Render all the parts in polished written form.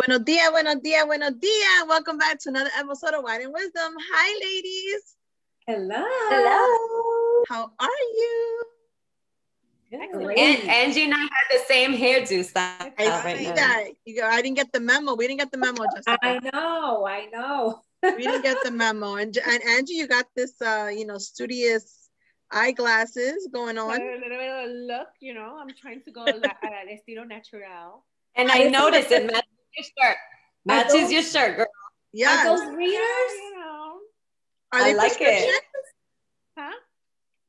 Buenos dias, buenos dias, buenos dias. Welcome back to another episode of Wine and Wisdom. Hi, ladies. Hello. Hello. How are you? Excellent. And Angie and I had the same hairdo style. I see that. I didn't get the memo. We didn't get the memo, Jessica. I know. We didn't get the memo. And Angie, you got this, studious eyeglasses going on. A little look, I'm trying to go al estilo natural. And I noticed it matches your shirt. Matches your shirt, girl. Yeah. Are those readers? Are they like it. Huh?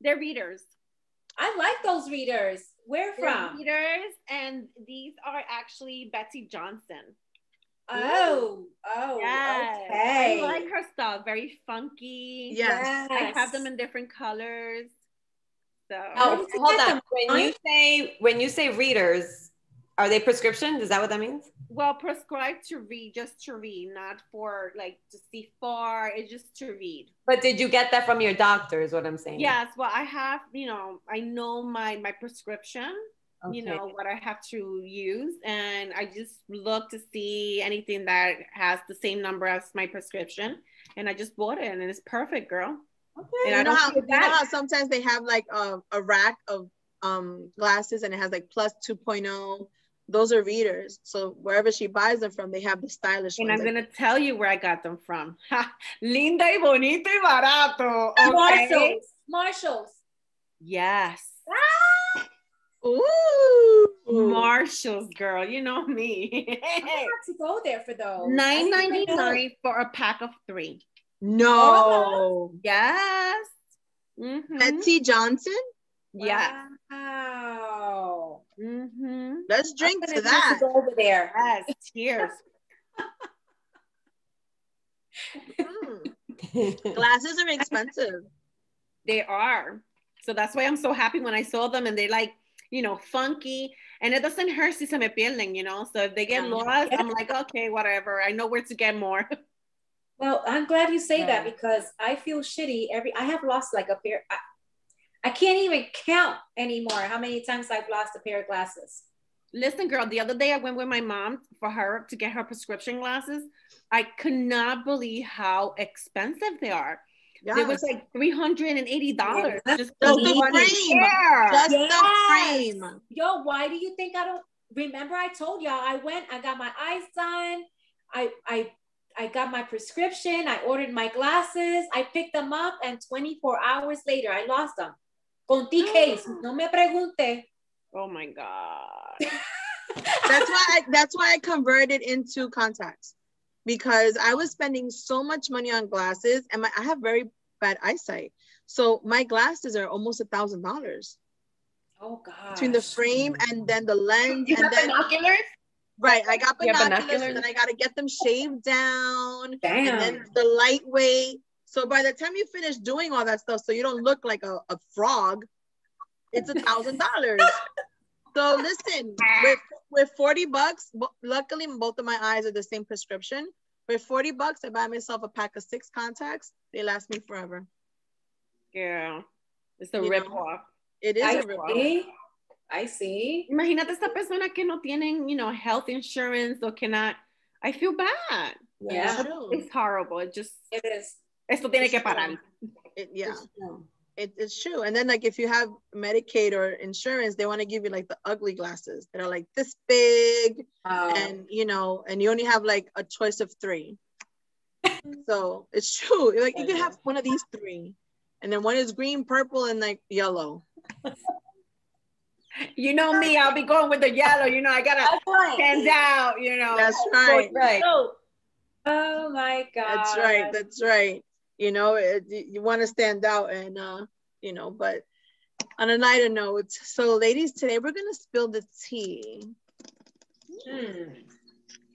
They're readers. I like those readers. Where from? Readers, and these are actually Betsy Johnson. Oh, yes. Okay. I like her stuff. Very funky. Yes. I have them in different colors. So. Oh, hold on. When you say readers, are they prescription? Is that what that means? Well, prescribed to read, just to read, not for like to see far. It's just to read. But did you get that from your doctor is what I'm saying? Yes. Well, I have, I know my prescription, okay. What I have to use. And I just look to see anything that has the same number as my prescription. And I just bought it and it's perfect, girl. Okay. And you know how sometimes they have like a rack of glasses and it has like plus 2.0. Those are readers. So wherever she buys them from, they have the stylish and ones. I'm going to tell you where I got them from. Linda y bonito y barato. Okay? Marshalls. Yes. Ah! Ooh. Marshalls, girl. You know me. I have to go there for those. $9.99 for a pack of 3. No. Yes. Mm-hmm. Betsy Johnson? Yes. Wow. Mm-hmm. Let's drink to that. Go over there. Yes. Cheers. Glasses are expensive. They are. So that's why I'm so happy when I saw them and they like, funky. And it doesn't hurt si se me pierden, So if they get lost, I'm like, okay, whatever. I know where to get more. Well, I'm glad you say that because I feel shitty I have lost like a pair. I can't even count anymore how many times I've lost a pair of glasses. Listen, girl, the other day I went with my mom for her to get her prescription glasses. I could not believe how expensive they are. Yes. It was like $380. Just the frame. Just the frame. Yo, why do you think I don't remember? I told y'all I went, I got my eyes done. I got my prescription. I ordered my glasses. I picked them up and 24 hours later, I lost them. Con case. No me pregunte. Oh my God. That's why I converted into contacts because I was spending so much money on glasses and I have very bad eyesight. So my glasses are almost $1,000. Oh God. Between the frame and then the lens. You have binoculars? Right, I got binoculars and then I got to get them shaved down. Damn. And then the lightweight. So by the time you finish doing all that stuff, so you don't look like a frog, it's $1,000. So listen, with $40, luckily both of my eyes are the same prescription. With $40, I buy myself a pack of 6 contacts. They last me forever. Yeah, it's a rip-off. It is a rip-off. I see. Imagínate esta persona que no tienen, health insurance or cannot. I feel bad. Yeah. It's horrible. It is. Esto tiene que parar. It's true. And then like if you have Medicaid or insurance, they want to give you like the ugly glasses that are like this big and and you only have like a choice of 3. So it's true. Like you can have one of these 3 and then one is green, purple, and like yellow. You know me, I'll be going with the yellow. I gotta stand out. That's right. Right. Oh my God. That's right. You want to stand out, and But on a lighter note, so ladies, today we're gonna spill the tea.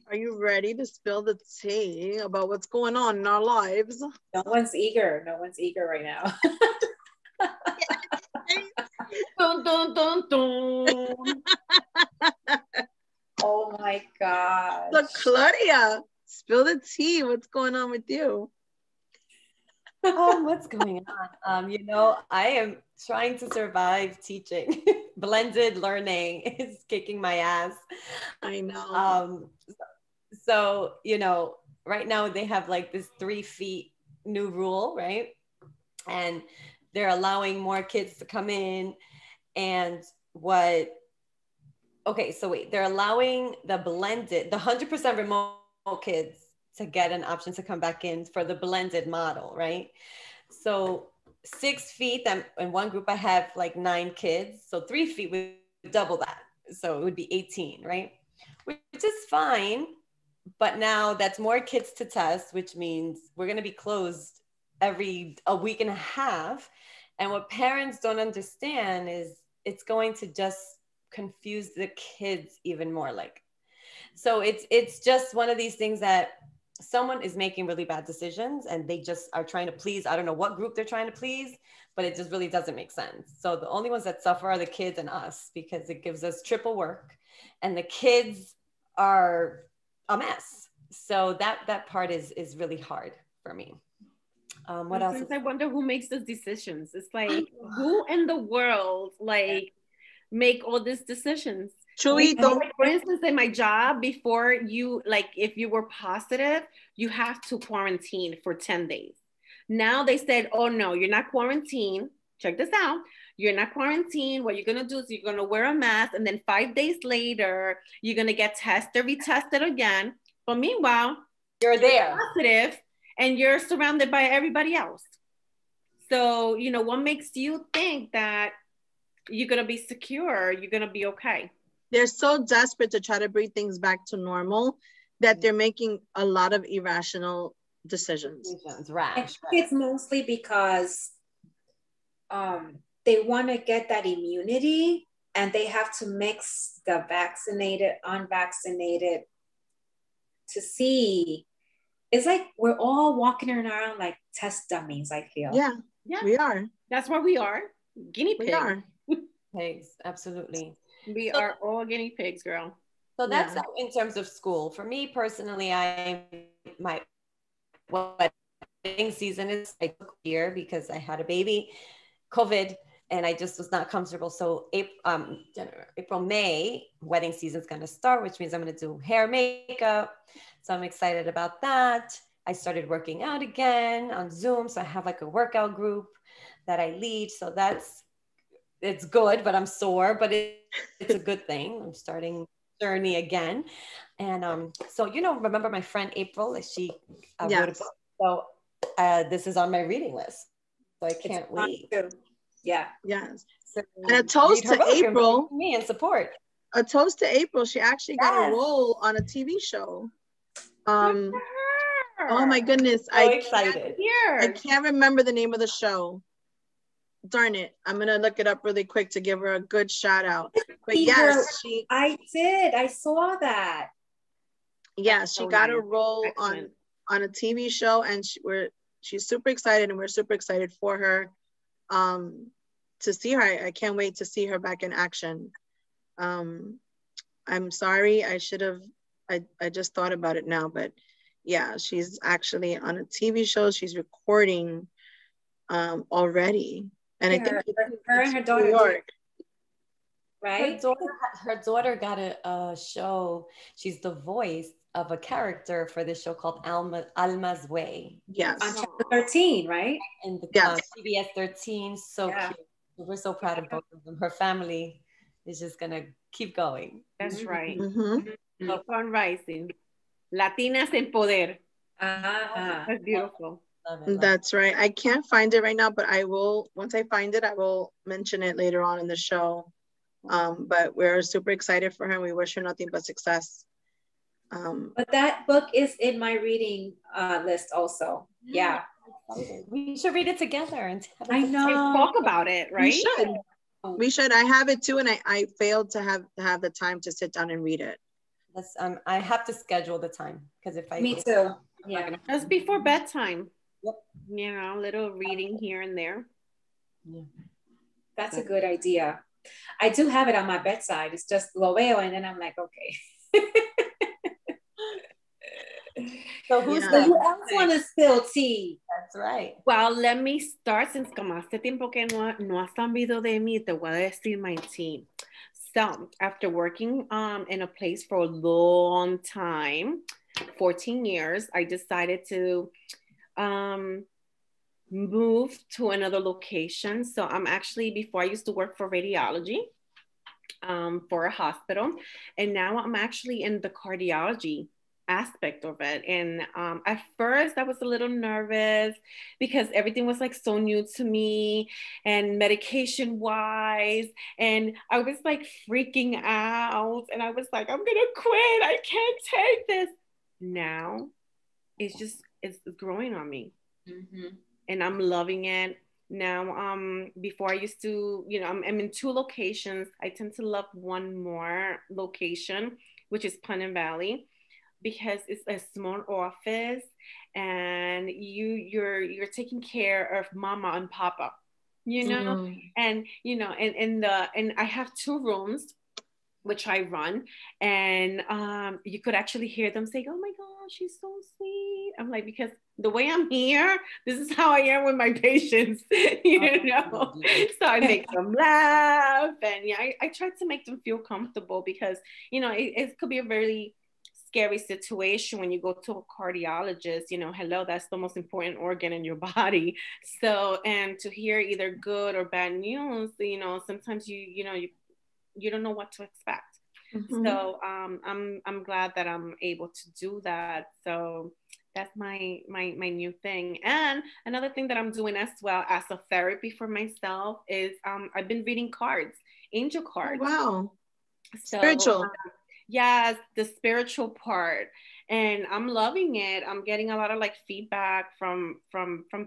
Are you ready to spill the tea about what's going on in our lives? No one's eager right now. Dun, dun, dun, dun. Oh my God. So Claudia, spill the tea. What's going on with you? What's going on? I am trying to survive teaching. Blended learning is kicking my ass. I know. So, you know, right now they have like this 3 feet new rule, right? And they're allowing more kids to come in. And okay, so wait, they're allowing the 100% remote kids to get an option to come back in for the blended model, right? So 6 feet, and one group I have like 9 kids. So 3 feet would double that. So it would be 18, right? Which is fine. But now that's more kids to test, which means we're going to be closed a week and a half. And what parents don't understand is it's going to just confuse the kids even more. Like, so it's just one of these things that someone is making really bad decisions and they just are trying to please. I don't know what group they're trying to please, but it just really doesn't make sense. So the only ones that suffer are the kids and us, because it gives us triple work, and the kids are a mess. So that part is really hard for me. What else? I wonder who makes those decisions. It's like, who in the world like make all these decisions? Chewy, for instance, in my job, before you, like, if you were positive, you have to quarantine for 10 days. Now they said, oh no, you're not quarantined. Check this out. You're not quarantined. What you're going to do is you're going to wear a mask, and then 5 days later, you're going to get tested, retested again. But meanwhile, you're there positive and you're surrounded by everybody else. So, you know, what makes you think that you're going to be secure, you're going to be okay? They're so desperate to try to bring things back to normal that they're making a lot of irrational decisions. I think it's mostly because they want to get that immunity, and they have to mix the vaccinated, unvaccinated to see. It's like we're all walking around like test dummies, I feel. Yeah, we are. That's what we are. Guinea pigs. We are. Pigs, absolutely. We are all guinea pigs, girl. So that's in terms of school. For me personally, my wedding season is I took a year because I had a baby, COVID, and I just was not comfortable. So April, May, wedding season is going to start, which means I'm going to do hair, makeup. So I'm excited about that. I started working out again on Zoom. So I have like a workout group that I lead. So it's good, but I'm sore, but it's a good thing. I'm starting journey again. And so, you know, remember my friend April, she wrote a book. So this is on my reading list. So I can't wait. Yeah. Yes. So and a toast to April. Me and support. A toast to April. She actually got a role on a TV show. Oh my goodness. So excited. I can't remember the name of the show. Darn it. I'm going to look it up really quick to give her a good shout out. But yes, I did. I saw that. Yeah, she got a role on a TV show, and she's super excited, and we're super excited for her to see her. I can't wait to see her back in action. I'm sorry. I should have, I just thought about it now, but yeah, she's actually on a TV show. She's recording already. And I think her and her daughter, New York. Right? Her daughter got a show. She's the voice of a character for this show called Alma's Way. Yes. On channel 13, right? And the CBS 13. So cute. We're so proud of both of them. Her family is just gonna keep going. That's right. Mm-hmm. Keep on rising. Latinas en poder. That's beautiful. That's right. I can't find it right now, but I will, once I find it, I will mention it later on in the show. But we're super excited for her, and we wish her nothing but success. But that book is in my reading list also. Yeah. We should read it together and talk about it, right? We should. I have it too, and I failed to have the time to sit down and read it. That's I have to schedule the time, because if I Me too. Yeah. Just before bedtime. Yep. You know, a little reading here and there. Yeah. That's a good idea. I do have it on my bedside. It's just lo veo, and then I'm like, okay. So who else want to spill tea? That's right. Well, let me start, since como hace tiempo que no has sabido de mí, te voy a decir my tea. So after working in a place for a long time, 14 years, I decided to move to another location. So I'm actually, before I used to work for radiology for a hospital, and now I'm actually in the cardiology aspect of it. And at first I was a little nervous because everything was like so new to me and medication wise, and I was like freaking out, and I was like, I'm gonna quit, I can't take this. Now it's growing on me. Mm-hmm. And I'm loving it now. Before I used to, I'm in 2 locations. I tend to love one more location, which is Pleasant Valley, because it's a small office, and you're taking care of mama and papa, and and I have 2 rooms which I run, and you could actually hear them say, "Oh my gosh, she's so sweet." I'm like, because the way I'm here, this is how I am with my patients, So I make them laugh, and I try to make them feel comfortable, because it could be a very scary situation when you go to a cardiologist. Hello, that's the most important organ in your body. So, and to hear either good or bad news, sometimes you don't know what to expect. Mm-hmm. So I'm glad that I'm able to do that. So that's my new thing. And another thing that I'm doing as well as a therapy for myself is I've been reading cards, angel cards. Oh, wow. So, spiritual. Yes, the spiritual part, and I'm loving it. I'm getting a lot of like feedback from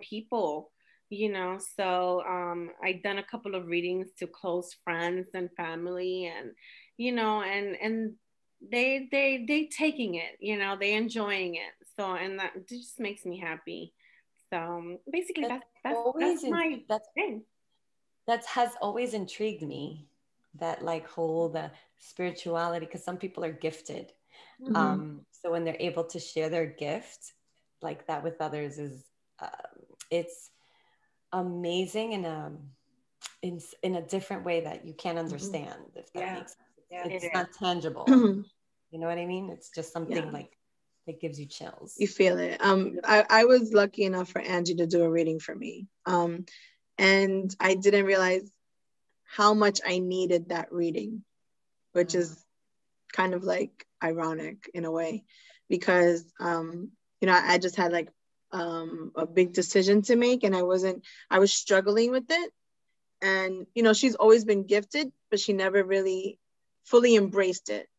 people. So I've done a couple of readings to close friends and family, and and they taking it, they enjoying it. So, and that just makes me happy. So basically that's my thing. That has always intrigued me, that like whole the spirituality, because some people are gifted. Mm-hmm. So when they're able to share their gift like that with others is it's amazing in a different way that you can't understand. Mm-hmm. If that makes sense. It's not tangible. Mm-hmm. You know what I mean? It's just something like that gives you chills. You feel it. I was lucky enough for Angie to do a reading for me. And I didn't realize how much I needed that reading, which is kind of like ironic in a way, because I just had like a big decision to make, and I was struggling with it. And she's always been gifted, but she never really fully embraced it.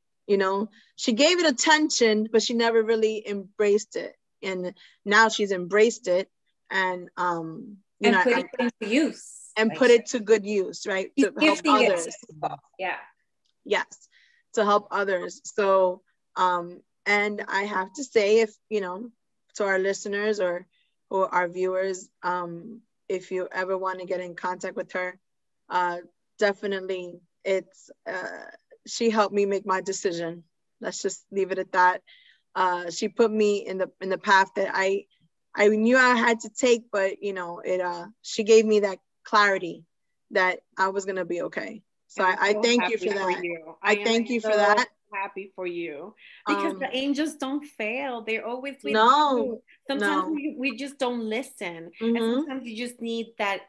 She gave it attention, but she never really embraced it. And now she's embraced it, and put it into use. And put it to good use, right? To help others. Yeah. Yes, to help others. So, and I have to say, if, to our listeners or our viewers, if you ever want to get in contact with her, definitely she helped me make my decision. Let's just leave it at that. She put me in the path that I knew I had to take, but she gave me that clarity that I was gonna be okay. So I thank you for that. I thank you for that. Happy for you, because the angels don't fail. They're always with you. Sometimes we just don't listen, and sometimes you just need that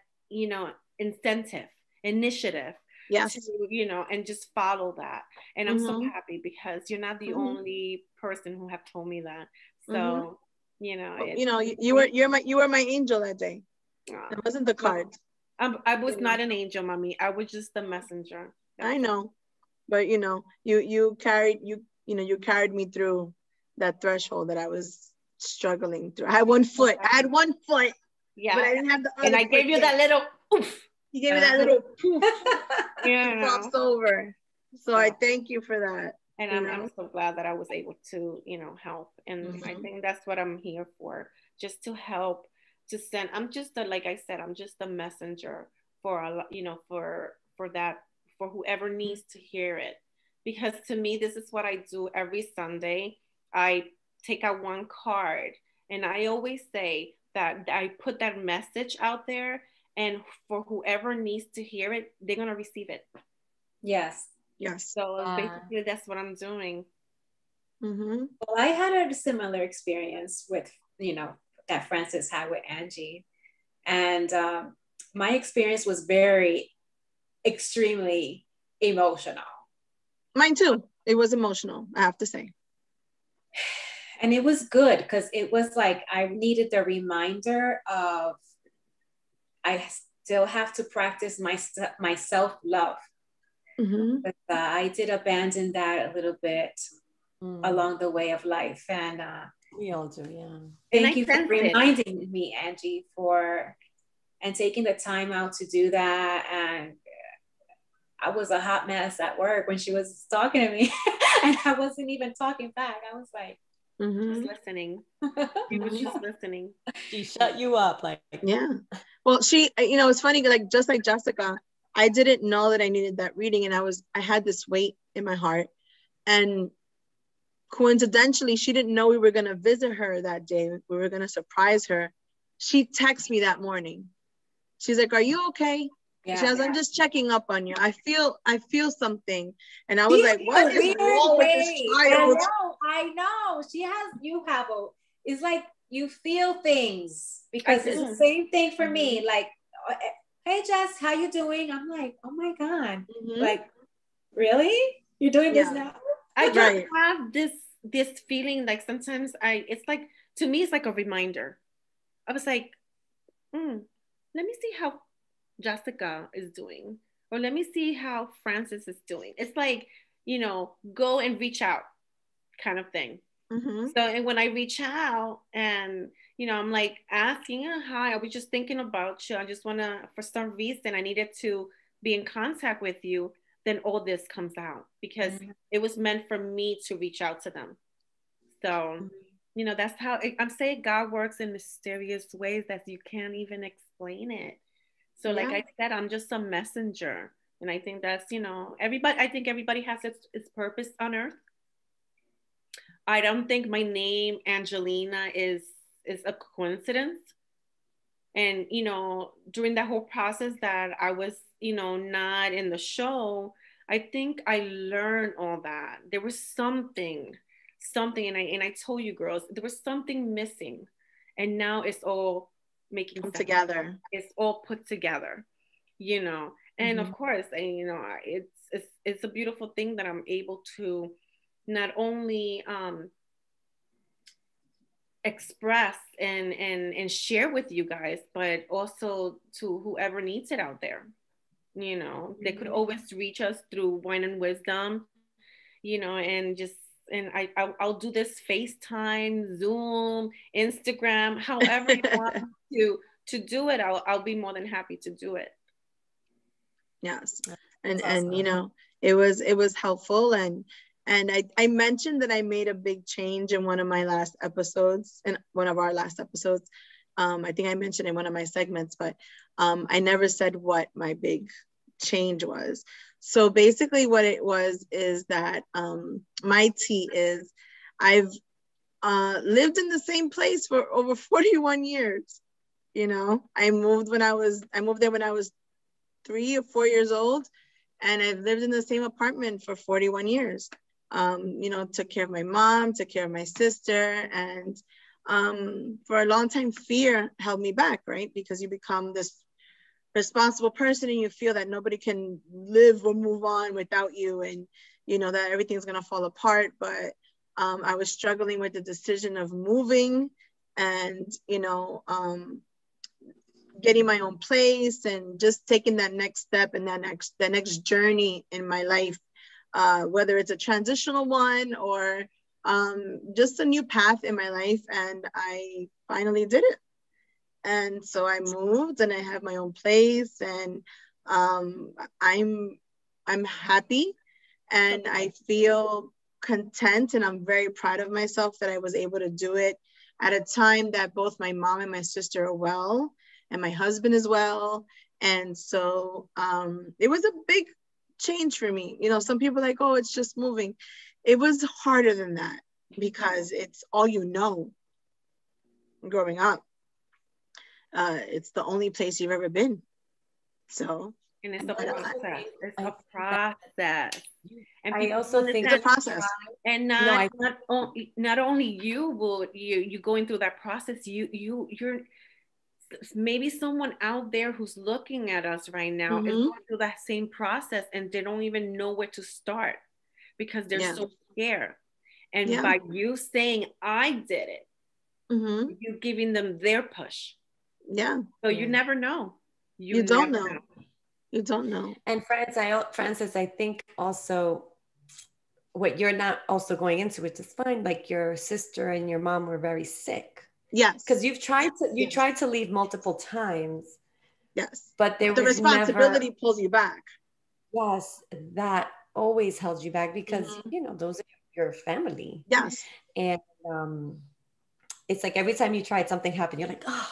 initiative. Yes. To, and just follow that. And I'm so happy, because you're not the only person who have told me that. So you were my angel that day. It wasn't the cards. I was not an angel, mommy. I was just the messenger. I know, but you carried me through that threshold that I was struggling through. I had one foot. Yeah, but I didn't have the other. And I gave you that little oof. You gave me that little poof. Yeah, crossed over. So I thank you for that. And I'm so glad that I was able to help. And I think that's what I'm here for, just to help. To send, I'm just like I said, I'm just a messenger for for that, for whoever needs to hear it. Because to me, this is what I do every Sunday. I take out one card, and I always say that I put that message out there, and for whoever needs to hear it, they're gonna receive it. Yes. Yes. So basically, that's what I'm doing. Mm-hmm. Well, I had a similar experience with, that Francis had with Angie. And my experience was very extremely emotional. Mine too. It was emotional, I have to say. And it was good because it was like I needed the reminder of I still have to practice my self-love. Mm-hmm. I did abandon that a little bit along the way of life. And we all do, yeah. Thank you for reminding me, Angie, and taking the time out to do that. And I was a hot mess at work when she was talking to me and I wasn't even talking back. I was like, just listening. She was just listening. She shut you up, like. Yeah. Well, she, it's funny, like, just like Jessica, I didn't know that I needed that reading, and I had this weight in my heart, and coincidentally, she didn't know we were going to visit her that day. We were going to surprise her. She texted me that morning. She's like, "Are you okay?" Yeah, she goes, "I'm just checking up on you. I feel something." And I was like, "What is wrong with this child?" I know. It's like you feel things, because it's the same thing for me. Like, "Hey Jess, how you doing?" I'm like, "Oh my God." Like, really? You're doing this now? I just have this feeling, like sometimes it's like, to me, it's like a reminder. I was like, let me see how Jessica is doing, or let me see how Francis is doing. It's like, go and reach out kind of thing. So, and when I reach out and, I'm like asking, "Hi, I was just thinking about you. I just want to, for some reason, I needed to be in contact with you." Then all this comes out, because it was meant for me to reach out to them. So, that's how I'm saying God works in mysterious ways that you can't even explain it. So like I said, I'm just a messenger. And I think that's, I think everybody has its purpose on earth. I don't think my name, Angelina, is a coincidence. And, during that whole process that I was, not in the show, I think I learned all that. There was something, and I told you girls, there was something missing. And now it's all making sense. Together. It's all put together, and of course, it's a beautiful thing that I'm able to not only express and share with you guys, but also to whoever needs it out there. They could always reach us through Wine and Wisdom, and I'll do this FaceTime, Zoom, Instagram, however you want to do it. I'll be more than happy to do it. Yes. And it was helpful, and I mentioned that I made a big change in one of my last episodes, in one of our last episodes. I think I mentioned in one of my segments, but I never said what my big change was. So basically what it was is that my tea is I've lived in the same place for over 41 years. I moved there when I was 3 or 4 years old, and I've lived in the same apartment for 41 years. Took care of my mom, took care of my sister, and for a long time, fear held me back, right? Because you become this responsible person and you feel that nobody can live or move on without you, and that everything's gonna fall apart. But I was struggling with the decision of moving, and getting my own place, and just taking that next step and the next journey in my life, whether it's a transitional one or just a new path in my life. And I finally did it. And so I moved, and I have my own place, and I'm happy, and I feel content, and I'm very proud of myself that I was able to do it at a time that both my mom and my sister are well, and my husband is well. And so it was a big change for me. Some people are like, "Oh, it's just moving." It was harder than that, because it's all growing up. It's the only place you've ever been. So, and it's a process. It's a process. And I people also don't think It's a understand. process. And not only you going through that process, you're maybe someone out there who's looking at us right now is going through that same process, and they don't even know where to start because they're so scared. And by you saying I did it, you're giving them their push. Yeah. So you never know. You don't know. You don't know. And Francis, I think also what you're not also going into, which is fine, like your sister and your mom were very sick. Yes. Because you tried to leave multiple times. Yes. But the responsibility pulls you back. Yes, that always held you back because you know those are your family. Yes. And it's like every time you tried, something happened. You're like, oh,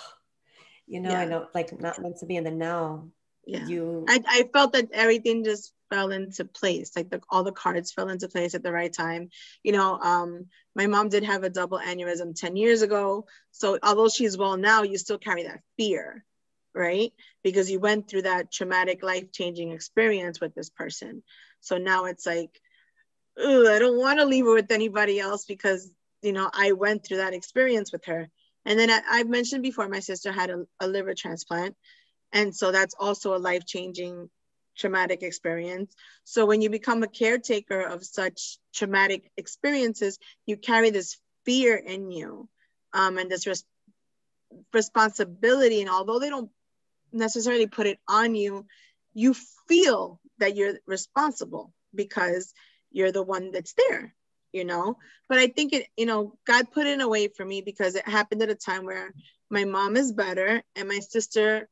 you know, I know, like not meant to be in the now. Yeah. I felt that everything just fell into place. Like all the cards fell into place at the right time. You know, my mom did have a double aneurysm 10 years ago. So although she's well now, you still carry that fear, right? Because you went through that traumatic, life-changing experience with this person. So now it's like, I don't want to leave her with anybody else because, you know, I went through that experience with her. And then I've mentioned before, my sister had a liver transplant. And so that's also a life-changing traumatic experience. So when you become a caretaker of such traumatic experiences, you carry this fear in you and this responsibility. And although they don't necessarily put it on you, you feel that you're responsible because you're the one that's there, you know? But I think it, you know, God put it in a way for me because it happened at a time where my mom is better and my sister,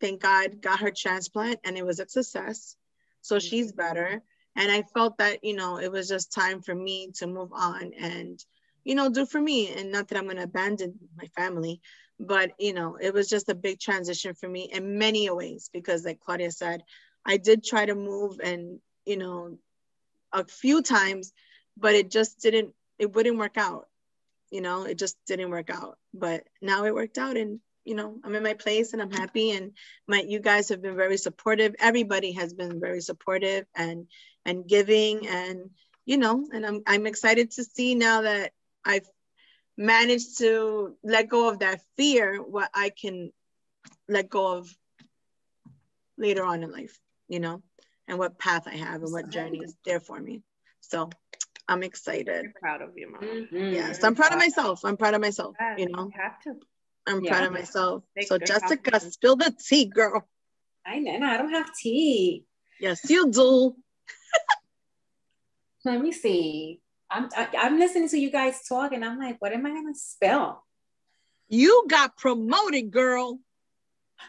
thank God, got her transplant and it was a success. So she's better. And I felt that, you know, it was just time for me to move on and, you know, do for me. And not that I'm going to abandon my family, but, you know, it was just a big transition for me in many ways, because like Claudia said, I did try to move and, you know, a few times, but it wouldn't work out. You know, it just didn't work out. But now it worked out and, you know, I'm in my place and I'm happy. And you guys have been very supportive. Everybody has been very supportive and giving, and, you know, and I'm excited to see now that I've managed to let go of that fear, what I can let go of later on in life, you know, and what path I have and what journey is there for me. So I'm excited. I'm proud of you, Mom. Yes, I'm proud of myself. I'm proud of myself, you know. You have to. I'm proud of myself. So Jessica, spill the tea, girl. I don't have tea. Yes, you do. Let me see. I'm listening to you guys talk and I'm like, what am I gonna spill? You got promoted, girl.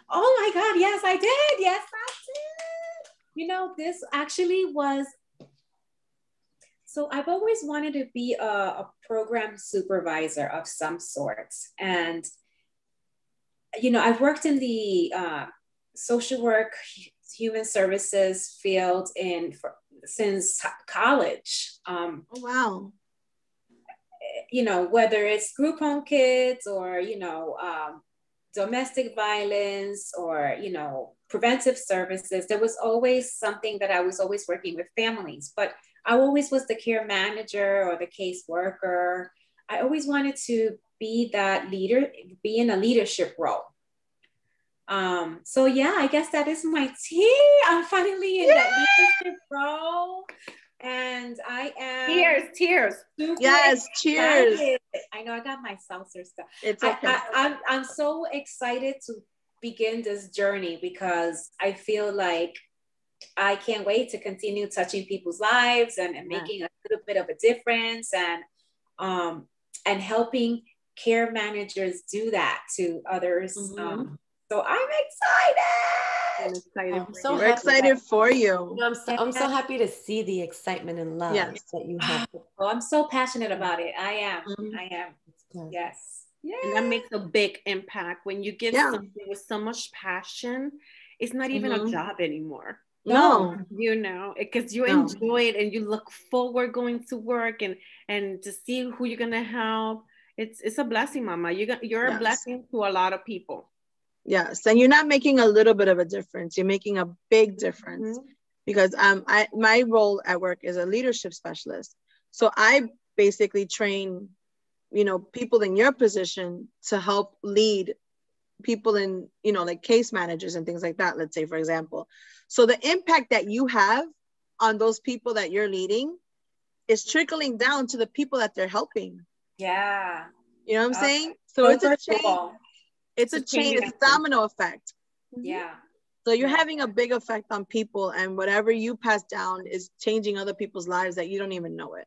Oh my God, yes, I did. Yes, I did. You know, this actually was, so I've always wanted to be a program supervisor of some sort. And you know, I've worked in the social work, human services field since college. Oh, wow. You know, whether it's group home kids or, you know, domestic violence or, you know, preventive services, there was always something that I was always working with families, but I always was the care manager or the case worker. I always wanted to be that leader, be in a leadership role. So yeah, I guess that is my tea. I'm finally in that leadership role, and I am tears. Yes, cheers. I know I got my seltzer stuff. It's okay. I'm so excited to begin this journey because I feel like I can't wait to continue touching people's lives and making a little bit of a difference and helping care managers do that to others. So I'm excited. We're excited for you. I'm so happy to see the excitement and love that you have. Oh, I'm so passionate about it. I am. Yes. And that makes a big impact when you give something with so much passion. It's not even a job anymore. No, you know, because you enjoy it and you look forward going to work and to see who you're gonna help. It's a blessing, Mama. You're a blessing to a lot of people. Yes, and you're not making a little bit of a difference. You're making a big difference. because my role at work is a leadership specialist. So I basically train, you know, people in your position to help lead people in, you know, like case managers and things like that, let's say, for example. So the impact that you have on those people that you're leading is trickling down to the people that they're helping. Yeah. You know what I'm saying? So it's a chain. Cool. It's a chain. It's a domino effect. Yeah. So you're having a big effect on people, and whatever you pass down is changing other people's lives that you don't even know it.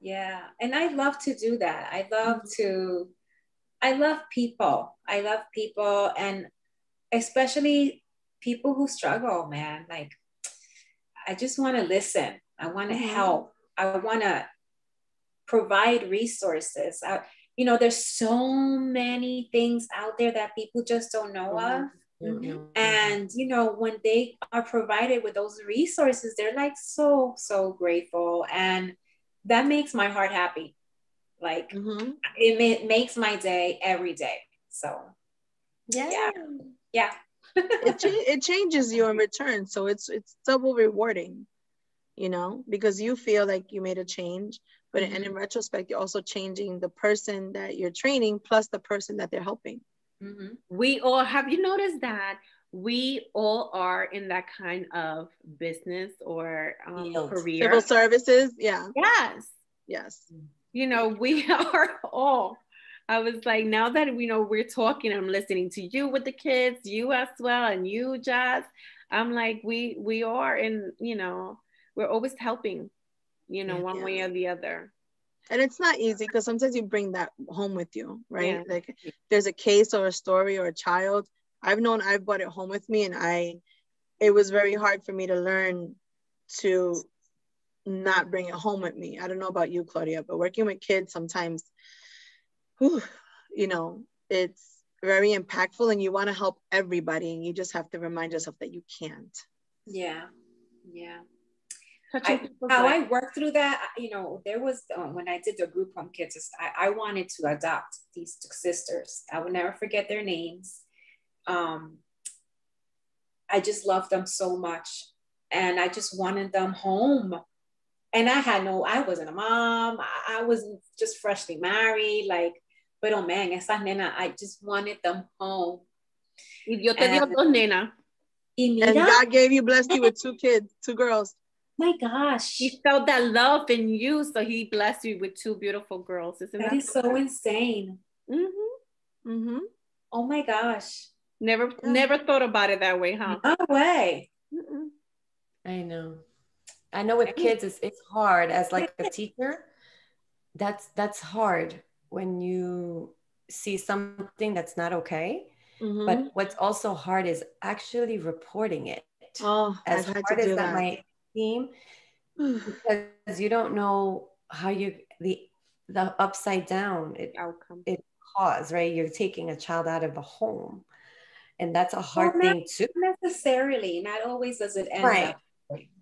Yeah. And I love to do that. I love people. I love people, and especially people who struggle, man. Like, I just want to listen. I want to help. I want to provide resources. You know, there's so many things out there that people just don't know of. And, you know, when they are provided with those resources, they're like so grateful. And that makes my heart happy. Like, it makes my day every day. So, yeah. It changes you in return. So it's double rewarding, you know, because you feel like you made a change, but and in retrospect, you're also changing the person that you're training plus the person that they're helping. We all, have you noticed that we all are in that kind of business or career? Civil services. Yes. You know, we are all. I was like, now that we know we're talking, I'm listening to you with the kids, you as well, and you, Jazz. I'm like, we are in, you know, we're always helping, you know, one way or the other. And it's not easy because sometimes you bring that home with you, right? Like there's a case or a story or a child. I've brought it home with me, and it was very hard for me to learn to not bring it home with me. I don't know about you, Claudia, but working with kids sometimes, you know, it's very impactful, and you want to help everybody, and you just have to remind yourself that you can't. Yeah. How I worked through that, you know, there was when I did the group home kids, I wanted to adopt these two sisters. I will never forget their names. I just loved them so much, and I just wanted them home. And I wasn't a mom. I was just freshly married. Like, but oh man, esas nena, I just wanted them home. Y Dios te dio dos nenas. And God blessed you with 2 kids, 2 girls. My gosh. He felt that love in you, so he blessed you with 2 beautiful girls. Isn't that so insane? Oh my gosh. Never thought about it that way, huh? No way. I know with kids it's hard as like a teacher. That's hard when you see something that's not okay. But what's also hard is actually reporting it. As hard as that might seem, because you don't know how the upside down it cause, right? You're taking a child out of a home, and that's a hard thing too. Not necessarily, not always does it end up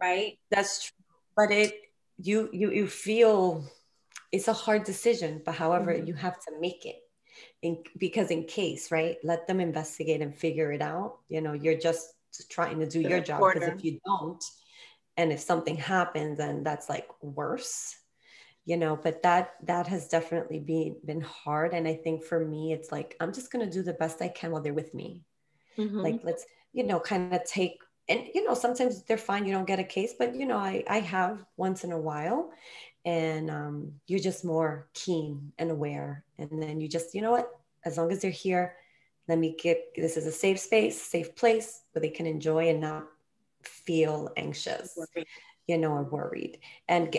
right. That's true, but you feel it's a hard decision, but however you have to make it. Because in case, right, let them investigate and figure it out. You know, you're just trying to do your job, because if you don't, and if something happens, then that's like worse, you know. But that has definitely been hard. And I think for me, it's like, I'm just going to do the best I can while they're with me. Like, let's, you know, kind of take, and, you know, sometimes they're fine. You don't get a case, but, you know, I have once in a while, and you're just more keen and aware. And then you just, you know what, as long as they're here, this is a safe space, safe place where they can enjoy and not feel anxious, you know, or worried, and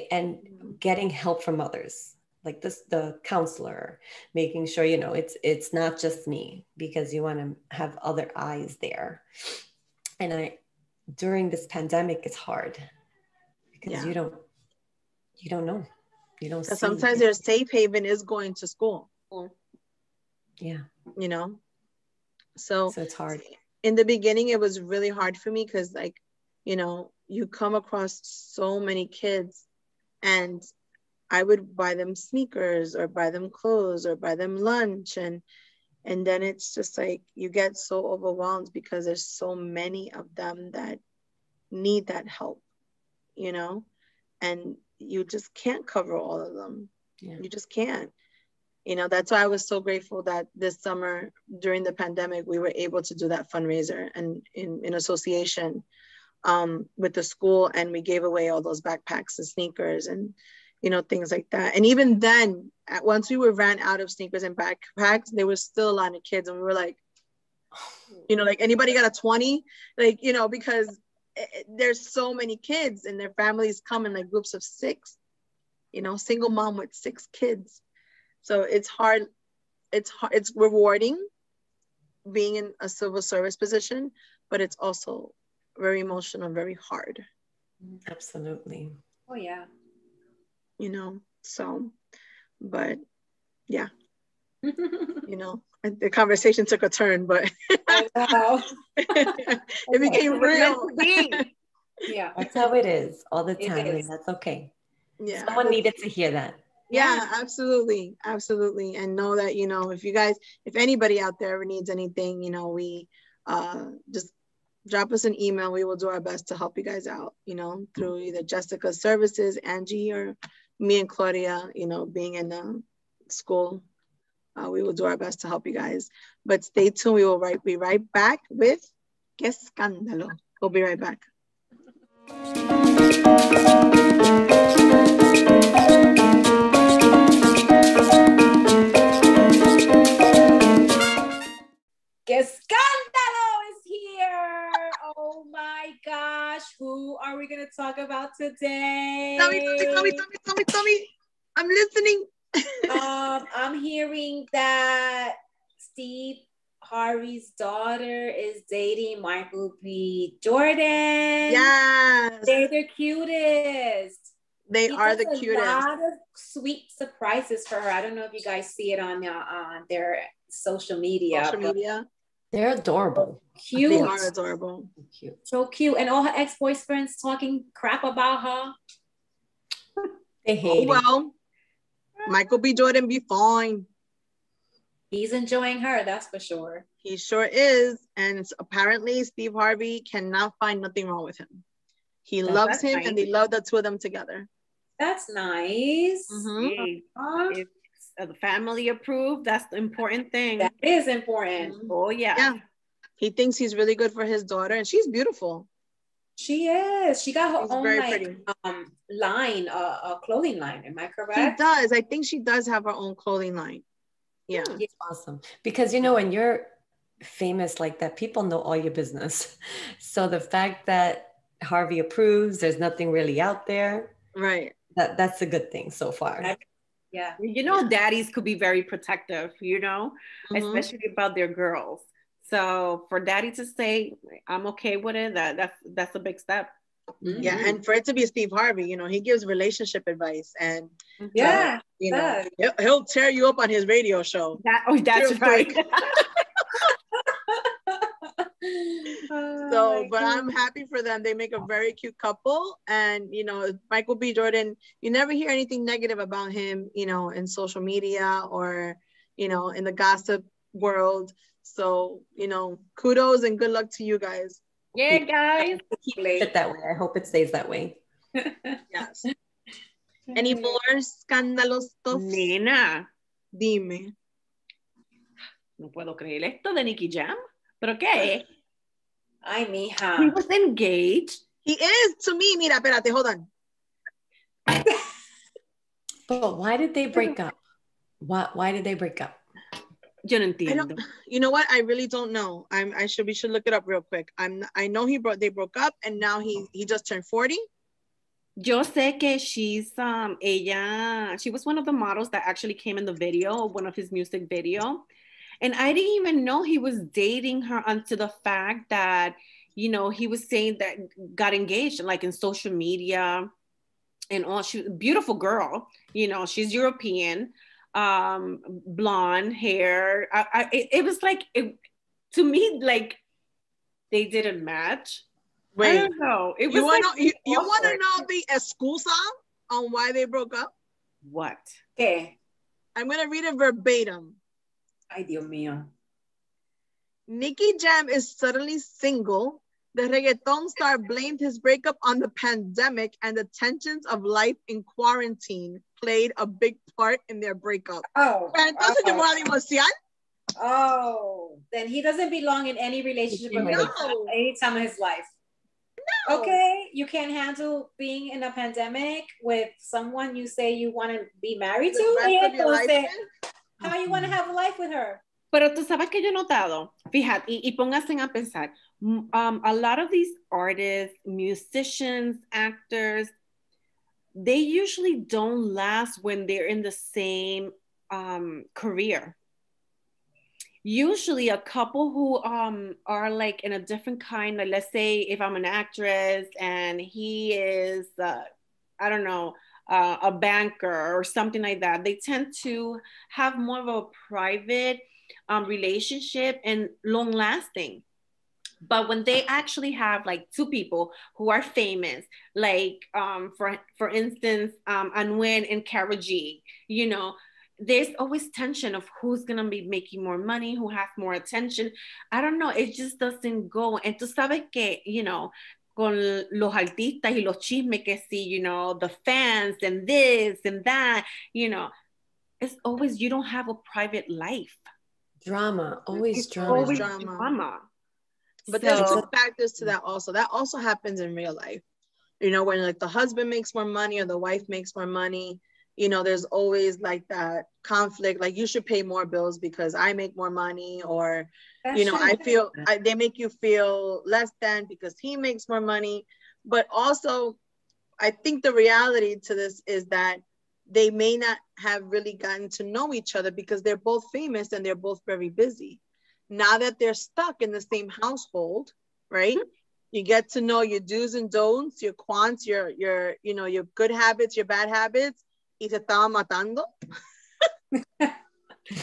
getting help from others, like the counselor, making sure, you know, it's not just me, because you want to have other eyes there. And during this pandemic, it's hard because you don't know. You don't see. Sometimes their safe haven is going to school. Yeah. You know? So it's hard. In the beginning, it was really hard for me because, like, you know, you come across so many kids, and I would buy them sneakers or buy them clothes or buy them lunch. And then it's just like, you get so overwhelmed because there's so many of them that need that help, you know, and you just can't cover all of them. Yeah. You just can't. You know, that's why I was so grateful that this summer during the pandemic, we were able to do that fundraiser and in association with the school, and we gave away all those backpacks and sneakers and, you know, things like that. And even then, once we ran out of sneakers and backpacks, there was still a lot of kids, and we were like, you know, like, anybody got a 20? Like, you know, because there's so many kids and their families come in like groups of 6, you know, single mom with 6 kids. So it's hard. It's rewarding being in a civil service position, but it's also very emotional, very hard. Absolutely. Oh yeah. You know, so, but yeah, you know, the conversation took a turn, but I know. it became real. Yeah, that's how it is all the time, and that's okay. Yeah, someone needed to hear that. Yeah, absolutely, absolutely. And know that, you know, if anybody out there ever needs anything, you know, we just drop us an email. We will do our best to help you guys out, you know, through either Jessica's services, Angie, or me and Claudia, you know, being in the school. We will do our best to help you guys. But stay tuned. We will be right back with Que Escándalo. We'll be right back. Que Escándalo is here. Oh my gosh. Who are we going to talk about today? Tell me. I'm listening. I'm hearing that Steve Harvey's daughter is dating Michael B. Jordan. Yes. They're the cutest. They are the cutest. A lot of sweet surprises for her. I don't know if you guys see it on their social media. They're adorable. Cute. They are adorable. Cute. So cute. And all her ex-boyfriends talking crap about her. They hate well, Michael B. Jordan be fine. He's enjoying her, that's for sure. He sure is. And apparently Steve Harvey cannot find nothing wrong with him. He loves him, nice. And they love the two of them together. That's nice. Mm-hmm. If the family approved, that's the important thing. That is important. Mm-hmm. Oh, yeah. Yeah. He thinks he's really good for his daughter, and she's beautiful. She is. She got her own line, a clothing line. Am I correct? She does. I think she does have her own clothing line. Yeah. It's awesome. Because, you know, when you're famous like that, people know all your business. So the fact that Harvey approves, there's nothing really out there. Right. That's a good thing so far. Yeah. You know, daddies could be very protective, you know, especially about their girls. So for daddy to say, I'm okay with it, that's a big step. Mm-hmm. Yeah, and for it to be Steve Harvey, you know, he gives relationship advice, and you know, he'll tear you up on his radio show. That's right. So, but I'm happy for them. They make a very cute couple, and you know, Michael B. Jordan, you never hear anything negative about him, you know, in social media or, you know, in the gossip world. So, you know, kudos and good luck to you guys. Yeah, guys. Keep it that way. I hope it stays that way. Yes. Any more escándalos? Nena. Dime. No puedo creer esto de Nicky Jam. ¿Pero qué? Ay, mija. He was engaged. He is to me. Mira, espérate, hold on. But why did they break up? Why did they break up? Yo no entiendo. You know what? I really don't know. We should look it up real quick. I know they broke up, and now he just turned 40. Yo sé que she's she was one of the models that actually came in the video, one of his music video. And I didn't even know he was dating her until the fact that, you know, he was saying that got engaged like in social media and all. She was a beautiful girl, you know, she's European. Blonde hair. It was like, to me, like they didn't match. Wait, I don't know. It was you want to know the excusa on why they broke up? What? Okay. I'm going to read it verbatim. Ay, Dios mío. Nicky Jam is suddenly single The reggaeton star blamed his breakup on the pandemic, and the tensions of life in quarantine played a big part in their breakup. Oh. Entonces llamó a la divorciar. Oh, then he doesn't belong in any relationship or any time of his life. No. Okay, you can't handle being in a pandemic with someone you say you want to be married to. How you want to have a life with her? Pero tú sabes que yo he notado, fíjate, y pónganse a pensar, a lot of these artists, musicians, actors, they usually don't last when they're in the same career. Usually a couple who are like in a different kind, like let's say if I'm an actress and he is, I don't know, a banker or something like that, they tend to have more of a private relationship and long lasting. But when they actually have like two people who are famous, like for instance, Anwen and Kara G, you know, there's always tension of who's gonna be making more money, who has more attention. I don't know, it just doesn't go. And tú sabes que, you know, con los artistas y los chismes que sí, you know, the fans and this and that, you know, it's always, you don't have a private life. Drama, always drama. Always drama. But there's two factors to that also. That also happens in real life. You know, when like the husband makes more money or the wife makes more money, you know, there's always like that conflict. Like you should pay more bills because I make more money, or, you know, I feel they make you feel less than because he makes more money. But also, I think the reality to this is that they may not have really gotten to know each other because they're both famous and they're both very busy. Now that they're stuck in the same household, right? You get to know your do's and don'ts, your quants, your you know, your good habits, your bad habits. Y se estaba matando.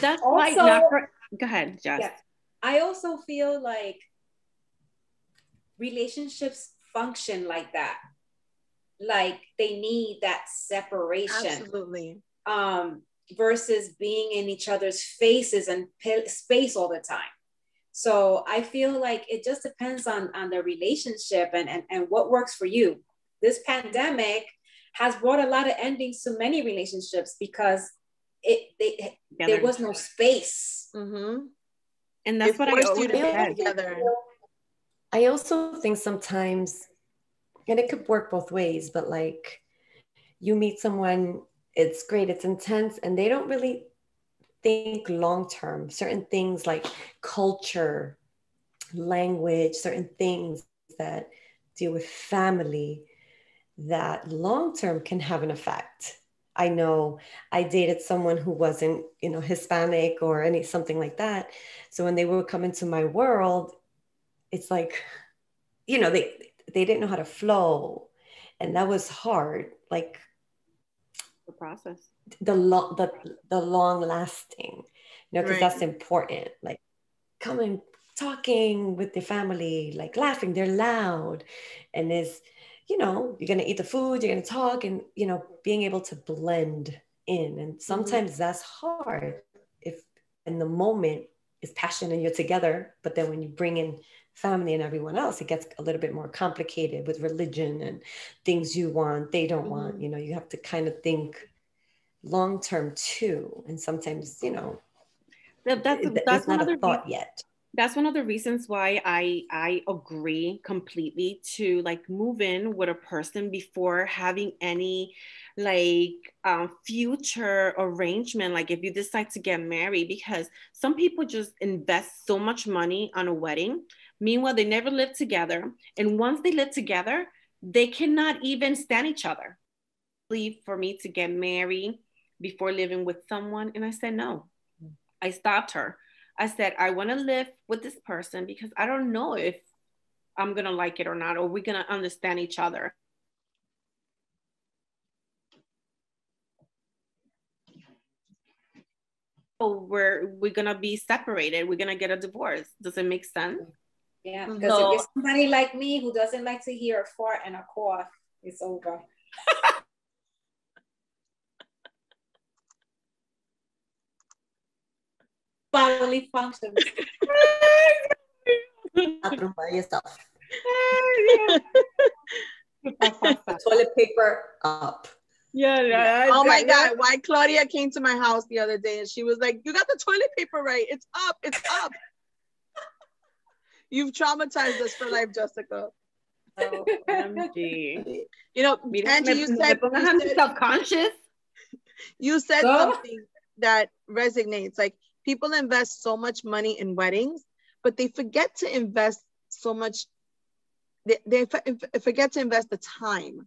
That's also, like go ahead, Jess. Yeah. I also feel like relationships function like that. Like they need that separation. Absolutely. Versus being in each other's faces and space all the time. So I feel like it just depends on the relationship and what works for you. This pandemic has brought a lot of endings to many relationships because there was no space. Mm-hmm. And that's what I always say together. I also think sometimes, and it could work both ways, but like you meet someone, it's great, it's intense, and they don't really think long-term. Certain things like culture, language, certain things that deal with family, that long-term can have an effect. I know I dated someone who wasn't, you know, Hispanic or something like that. So when they would come into my world, it's like, you know, they didn't know how to flow. And that was hard. Like the process, the long lasting, you know, because that's important. Like coming, talking with the family, like laughing, they're loud, and is, you know, you're gonna eat the food, you're gonna talk, and you know, being able to blend in. And sometimes that's hard if in the moment is passion and you're together, but then when you bring in family and everyone else, it gets a little bit more complicated with religion and things you want, they don't want. You know, you have to kind of think long term too, and sometimes, you know, that's not a thought yet. That's one of the reasons why I agree completely to like move in with a person before having any like future arrangement. Like if you decide to get married, because some people just invest so much money on a wedding. Meanwhile, they never live together. And once they live together, they cannot even stand each other. For me to get married before living with someone. And I said, no, I stopped her. I said, I want to live with this person because I don't know if I'm going to like it or not, or we're going to understand each other. So we're going to be separated. We're going to get a divorce. Does it make sense? Yeah, because if you're somebody like me who doesn't like to hear a fart and a cough, it's over. Bodily functions. By yourself. The toilet paper up. Yeah. Oh my God. Why Claudia came to my house the other day and she was like, you got the toilet paper right. It's up. It's up. You've traumatized us for life, Jessica. OMG. You know, Angie, self-conscious. You said something that resonates. Like, people invest so much money in weddings, but they forget to invest so much. They forget to invest the time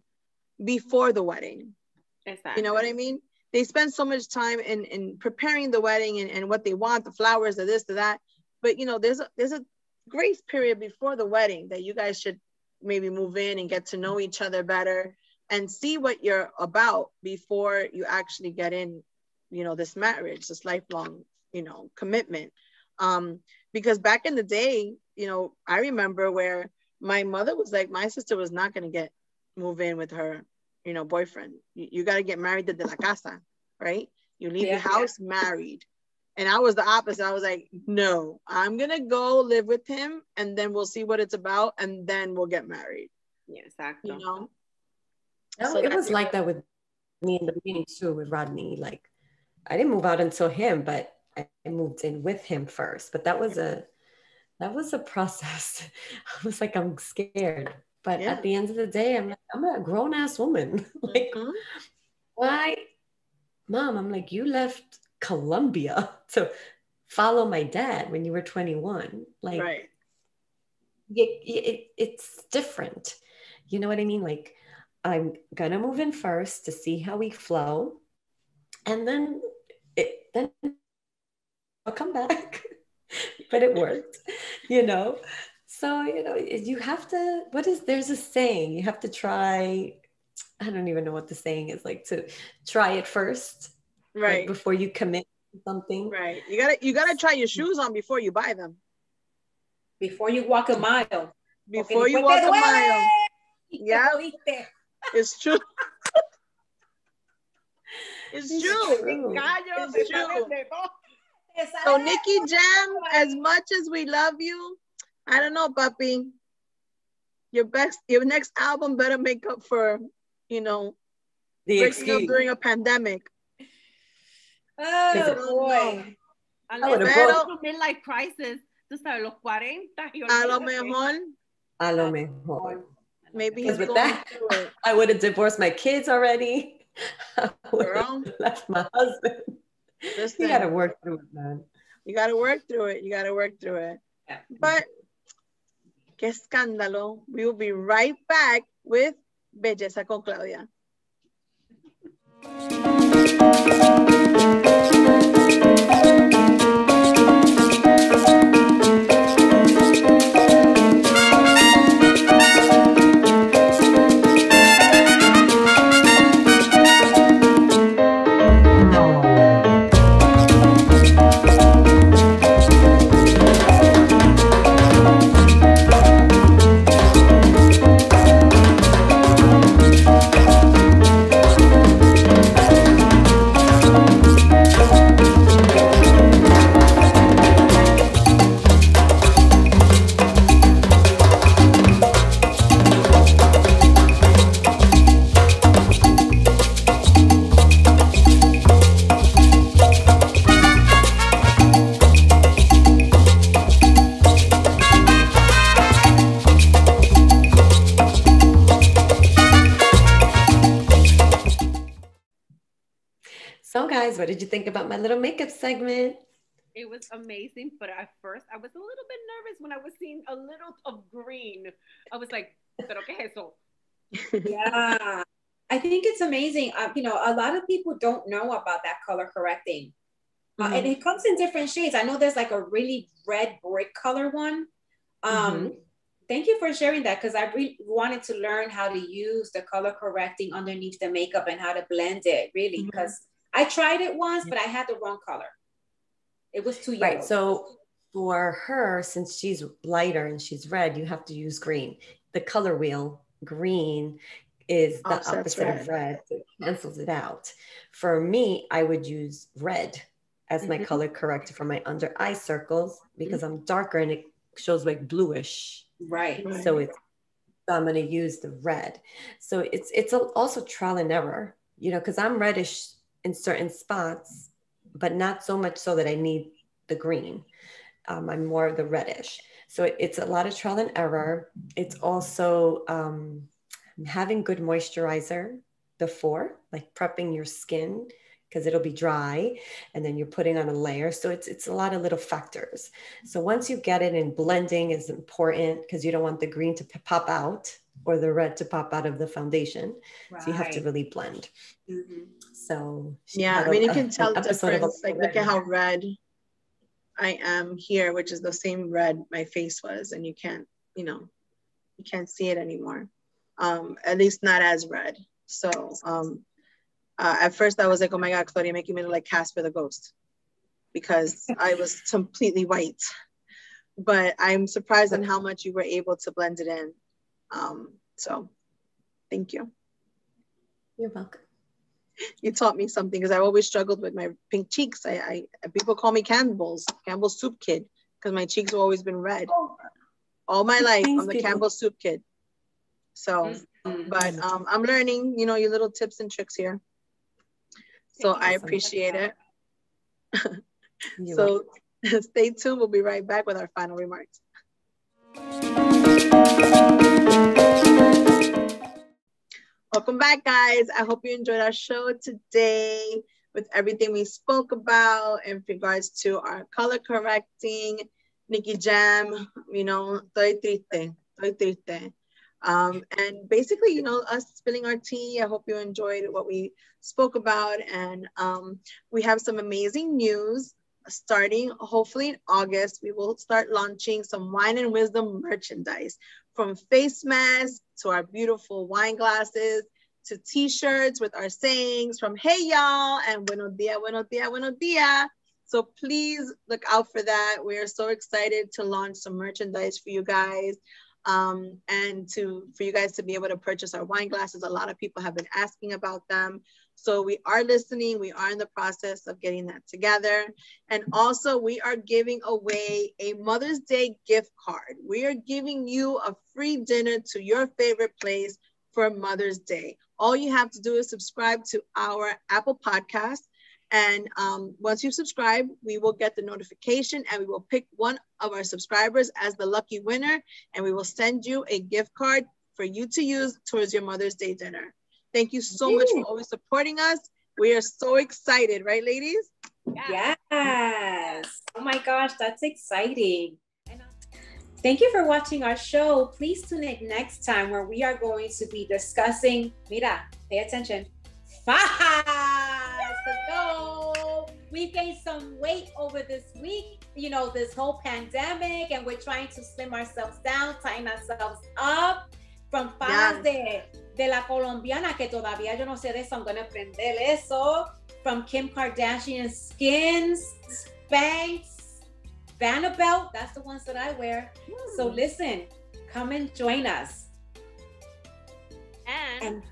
before the wedding. Exactly. You know what I mean? They spend so much time in preparing the wedding and what they want, the flowers, the this, the that. But you know, there's a grace period before the wedding that you guys should maybe move in and get to know each other better and see what you're about before you actually get in, you know, this marriage, this lifelong, you know, commitment. Because back in the day, you know, I remember where my mother was like, my sister was not going to move in with her, you know, boyfriend. You got to get married to de la casa, right? You leave your house married. And I was the opposite. I was like, no, I'm going to go live with him and then we'll see what it's about and then we'll get married. Yeah, exactly. You know? So it was like that with me in the beginning too, with Rodney. Like, I didn't move out until him, but I moved in with him first. But that was a process. I was like, I'm scared. But at the end of the day, I'm a grown ass woman. Like, why, Mom? I'm like, you left Colombia to follow my dad when you were 21. Like, right. It's different. You know what I mean? Like, I'm gonna move in first to see how we flow, and then I'll come back. But it worked, you know. So, you know, you have to, there's a saying, you have to try, I don't even know what the saying is, like, to try it first, right, like, before you commit to something. Right. You gotta try your shoes on before you buy them. Before you walk a mile. Before you walk a mile. Yeah. It's true. It's true. It's true. So Nikki Jam, as much as we love you, I don't know, puppy. Your next album better make up for, you know, the breaking up during a pandemic. Oh boy. A little midlife crisis. Tú sabes, los 40. A lo mejor. A lo mejor. Maybe he's with going that, through it. I would have divorced my kids already. I would have left my husband. Listen, you got to work through it, man. You got to work through it. You got to work through it. Yeah. But, qué escándalo. We will be right back with Belleza con Claudia. So guys, what did you think about my little makeup segment? It was amazing, but at first I was a little bit nervous when I was seeing a little of green. I was like, ¿pero qué es eso? Yeah, I think it's amazing. You know, a lot of people don't know about that color correcting. And it comes in different shades. I know there's like a really red brick color one. Thank you for sharing that, because I really wanted to learn how to use the color correcting underneath the makeup and how to blend it, really, because I tried it once, but I had the wrong color. It was too yellow. Right. So for her, since she's lighter and she's red, you have to use green. The color wheel, green, is the opposite of red. So it cancels it out. For me, I would use red as my color corrector for my under eye circles, because I'm darker and it shows like bluish Right. So I'm going to use the red. So it's also trial and error, you know, because I'm reddish in certain spots, but not so much so that I need the green. I'm more of the reddish. So it's a lot of trial and error. It's also having good moisturizer before, like prepping your skin, because it'll be dry and then you're putting on a layer. So it's a lot of little factors. So once you get it, and blending is important because you don't want the green to pop out or the red to pop out of the foundation. Right. So you have to really blend. Mm-hmm. So yeah, I mean, you can tell the difference. Like, look at how red I am here, which is the same red my face was, and you can't see it anymore. At least not as red. So at first I was like, oh my God, Claudia, making me look like Casper the Ghost, because I was completely white. But I'm surprised on how much you were able to blend it in. So thank you. You're welcome. You taught me something, because I always struggled with my pink cheeks. People call me Campbell's soup kid, because my cheeks have always been red. All my life, I'm the Campbell's soup kid. So, but I'm learning, your little tips and tricks here. So I appreciate it. So stay tuned. We'll be right back with our final remarks. Welcome back, guys. I hope you enjoyed our show today with everything we spoke about in regards to our color correcting. Nikki Jam, estoy triste. And basically, us spilling our tea. I hope you enjoyed what we spoke about. And we have some amazing news. Starting hopefully in August, we will start launching some Wine and Wisdom merchandise, from face masks to our beautiful wine glasses to t-shirts with our sayings, from hey y'all and buenos dia, buenos dia, buenos dia. So please look out for that. We are so excited to launch some merchandise for you guys. And for you guys to be able to purchase our wine glasses. A lot of people have been asking about them. So we are listening. We are in the process of getting that together. And also we are giving away a Mother's Day gift card. We are giving you a free dinner to your favorite place for Mother's Day. All you have to do is subscribe to our Apple podcast. And once you subscribe, we will get the notification, and we will pick one of our subscribers as the lucky winner. And we will send you a gift card for you to use towards your Mother's Day dinner. Thank you so much for always supporting us. We are so excited, right, ladies? Yes. Oh my gosh, that's exciting. Thank you for watching our show. Please tune in next time, where we are going to be discussing, mira, pay attention, fast. Let's go. We've gained some weight over this week, this whole pandemic, and we're trying to slim ourselves down, tighten ourselves up. From fajas de la colombiana, que todavía yo no sé de eso, I'm gonna aprender eso. From Kim Kardashian skins, Spanx, Vanderbilt, that's the ones that I wear. So listen, come and join us. And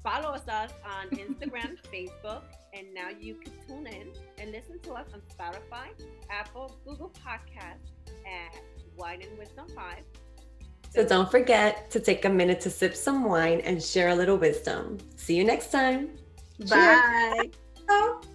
follow us on Instagram, Facebook, and now you can tune in and listen to us on Spotify, Apple, Google Podcasts at Wine and Wisdom 5. So don't forget to take a minute to sip some wine and share a little wisdom. See you next time. Bye. Cheers.